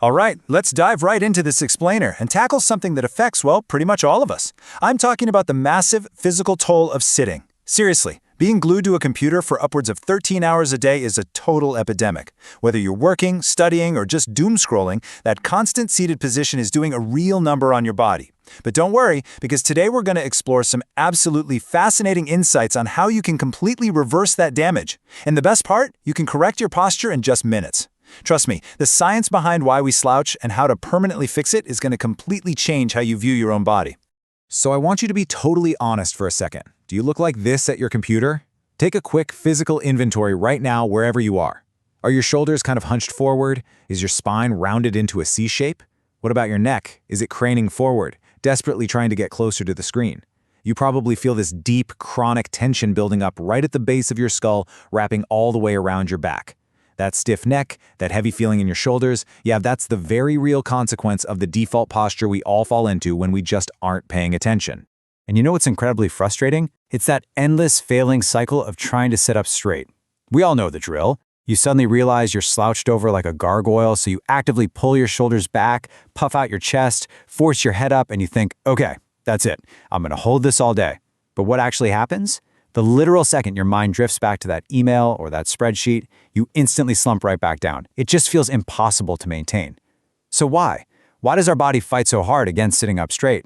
All right, let's dive right into this explainer and tackle something that affects, well, pretty much all of us. I'm talking about the massive physical toll of sitting. Seriously, being glued to a computer for upwards of 13 hours a day is a total epidemic. Whether you're working, studying, or just doom scrolling, that constant seated position is doing a real number on your body. But don't worry, because today we're going to explore some absolutely fascinating insights on how you can completely reverse that damage. And the best part, you can correct your posture in just minutes. Trust me, the science behind why we slouch and how to permanently fix it is going to completely change how you view your own body. So I want you to be totally honest for a second. Do you look like this at your computer? Take a quick physical inventory right now wherever you are. Are your shoulders kind of hunched forward? Is your spine rounded into a C shape? What about your neck? Is it craning forward, desperately trying to get closer to the screen? You probably feel this deep, chronic tension building up right at the base of your skull, wrapping all the way around your back. That stiff neck, that heavy feeling in your shoulders, yeah, that's the very real consequence of the default posture we all fall into when we just aren't paying attention. And you know what's incredibly frustrating? It's that endless failing cycle of trying to sit up straight. We all know the drill. You suddenly realize you're slouched over like a gargoyle, so you actively pull your shoulders back, puff out your chest, force your head up, and you think, okay, that's it. I'm going to hold this all day. But what actually happens? The literal second your mind drifts back to that email or that spreadsheet, you instantly slump right back down. It just feels impossible to maintain. So why? Why does our body fight so hard against sitting up straight?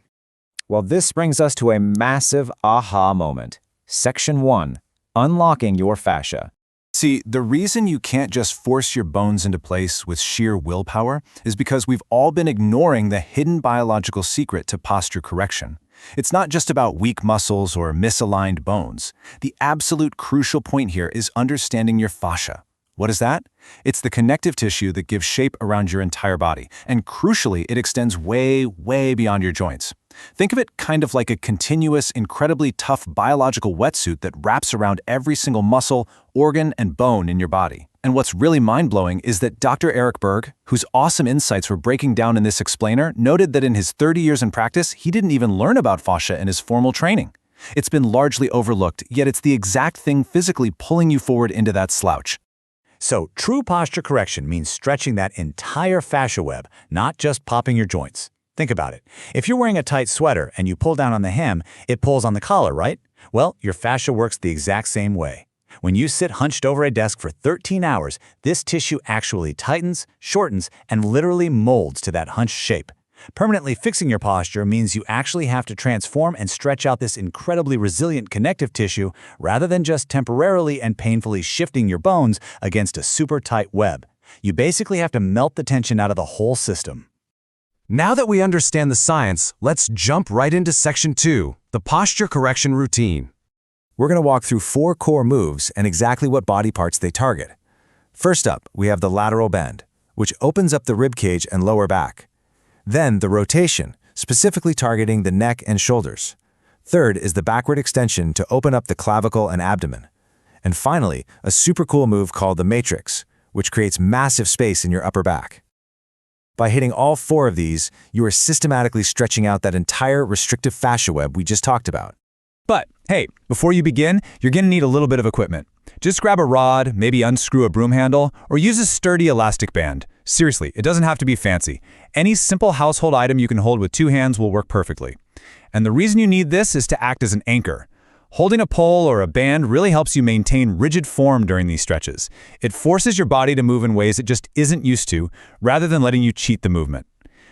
Well, this brings us to a massive aha moment. Section 1. Unlocking your fascia. See, the reason you can't just force your bones into place with sheer willpower is because we've all been ignoring the hidden biological secret to posture correction. It's not just about weak muscles or misaligned bones. The absolute crucial point here is understanding your fascia. What is that? It's the connective tissue that gives shape around your entire body, and crucially, it extends way, way beyond your joints. Think of it kind of like a continuous, incredibly tough biological wetsuit that wraps around every single muscle, organ, and bone in your body. And what's really mind-blowing is that Dr. Eric Berg, whose awesome insights we're breaking down in this explainer, noted that in his 30 years in practice, he didn't even learn about fascia in his formal training. It's been largely overlooked, yet it's the exact thing physically pulling you forward into that slouch. So, true posture correction means stretching that entire fascia web, not just popping your joints. Think about it. If you're wearing a tight sweater and you pull down on the hem, it pulls on the collar, right? Well, your fascia works the exact same way. When you sit hunched over a desk for 13 hours, this tissue actually tightens, shortens, and literally molds to that hunched shape. Permanently fixing your posture means you actually have to transform and stretch out this incredibly resilient connective tissue rather than just temporarily and painfully shifting your bones against a super tight web. You basically have to melt the tension out of the whole system. Now that we understand the science, let's jump right into Section 2, the posture correction routine. We're going to walk through 4 core moves and exactly what body parts they target. First up, we have the lateral bend, which opens up the rib cage and lower back. Then the rotation, specifically targeting the neck and shoulders. Third is the backward extension to open up the clavicle and abdomen. And finally, a super cool move called the matrix, which creates massive space in your upper back. By hitting all 4 of these, you are systematically stretching out that entire restrictive fascia web we just talked about. But, hey, before you begin, you're going to need a little bit of equipment. Just grab a rod, maybe unscrew a broom handle, or use a sturdy elastic band. Seriously, it doesn't have to be fancy. Any simple household item you can hold with 2 hands will work perfectly. And the reason you need this is to act as an anchor. Holding a pole or a band really helps you maintain rigid form during these stretches. It forces your body to move in ways it just isn't used to, rather than letting you cheat the movement.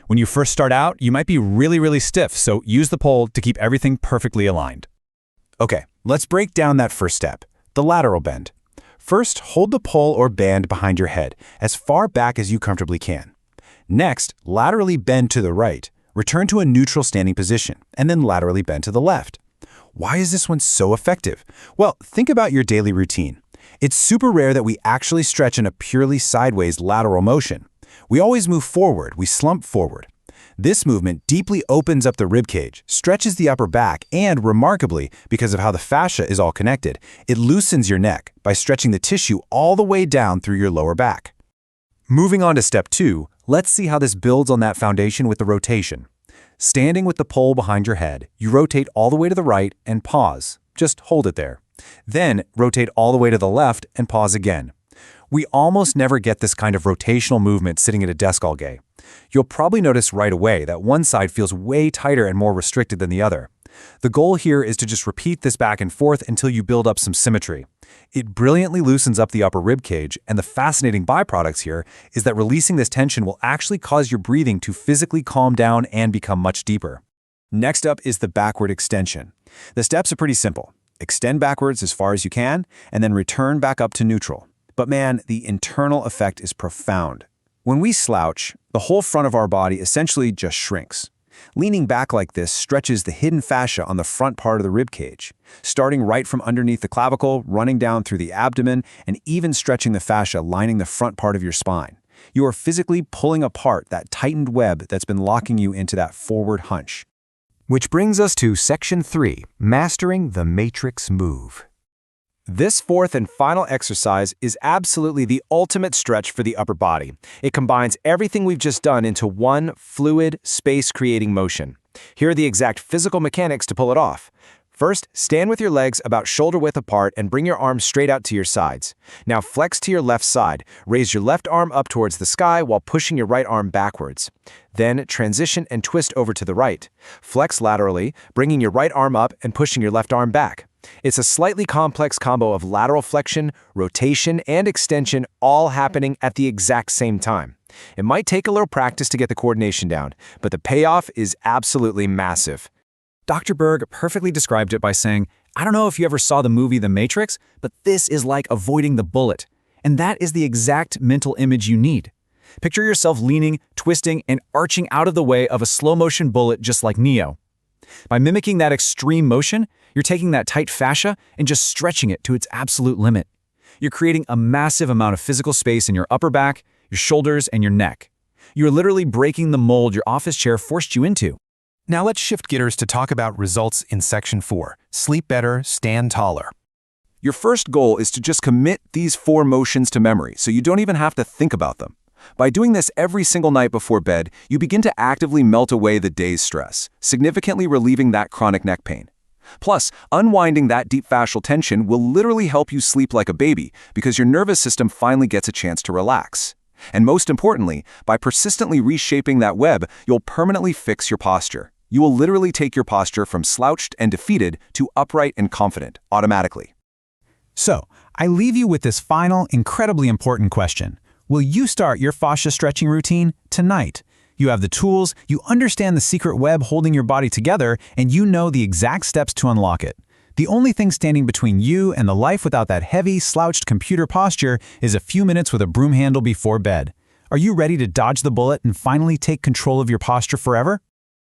When you first start out, you might be really stiff, so use the pole to keep everything perfectly aligned. Okay, let's break down that first step, the lateral bend. First, hold the pole or band behind your head, as far back as you comfortably can. Next, laterally bend to the right, return to a neutral standing position, and then laterally bend to the left. Why is this one so effective? Well, think about your daily routine. It's super rare that we actually stretch in a purely sideways lateral motion. We always move forward, we slump forward. This movement deeply opens up the ribcage, stretches the upper back, and remarkably, because of how the fascia is all connected, it loosens your neck by stretching the tissue all the way down through your lower back. Moving on to step 2, let's see how this builds on that foundation with the rotation. Standing with the pole behind your head, you rotate all the way to the right and pause. Just hold it there. Then rotate all the way to the left and pause again. We almost never get this kind of rotational movement sitting at a desk all day. You'll probably notice right away that one side feels way tighter and more restricted than the other. The goal here is to just repeat this back and forth until you build up some symmetry. It brilliantly loosens up the upper rib cage, and the fascinating byproducts here is that releasing this tension will actually cause your breathing to physically calm down and become much deeper. Next up is the backward extension. The steps are pretty simple. Extend backwards as far as you can, and then return back up to neutral. But man, the internal effect is profound. When we slouch, the whole front of our body essentially just shrinks. Leaning back like this stretches the hidden fascia on the front part of the rib cage, starting right from underneath the clavicle, running down through the abdomen, and even stretching the fascia lining the front part of your spine. You are physically pulling apart that tightened web that's been locking you into that forward hunch. Which brings us to Section 3, Mastering the Matrix Move. This fourth and final exercise is absolutely the ultimate stretch for the upper body. It combines everything we've just done into one fluid, space-creating motion. Here are the exact physical mechanics to pull it off. First, stand with your legs about shoulder-width apart and bring your arms straight out to your sides. Now flex to your left side. Raise your left arm up towards the sky while pushing your right arm backwards. Then transition and twist over to the right. Flex laterally, bringing your right arm up and pushing your left arm back. It's a slightly complex combo of lateral flexion, rotation, and extension all happening at the exact same time. It might take a little practice to get the coordination down, but the payoff is absolutely massive. Dr. Berg perfectly described it by saying, I don't know if you ever saw the movie The Matrix, but this is like avoiding the bullet. And that is the exact mental image you need. Picture yourself leaning, twisting, and arching out of the way of a slow-motion bullet just like Neo. By mimicking that extreme motion, you're taking that tight fascia and just stretching it to its absolute limit. You're creating a massive amount of physical space in your upper back, your shoulders, and your neck. You're literally breaking the mold your office chair forced you into. Now let's shift gears to talk about results in Section 4, Sleep Better, Stand Taller. Your first goal is to just commit these 4 motions to memory so you don't even have to think about them. By doing this every single night before bed, you begin to actively melt away the day's stress, significantly relieving that chronic neck pain. Plus, unwinding that deep fascial tension will literally help you sleep like a baby because your nervous system finally gets a chance to relax. And most importantly, by persistently reshaping that web, you'll permanently fix your posture. You will literally take your posture from slouched and defeated to upright and confident, automatically. So, I leave you with this final, incredibly important question. Will you start your fascia stretching routine tonight? You have the tools, you understand the secret web holding your body together, and you know the exact steps to unlock it. The only thing standing between you and the life without that heavy, slouched computer posture is a few minutes with a broom handle before bed. Are you ready to dodge the bullet and finally take control of your posture forever?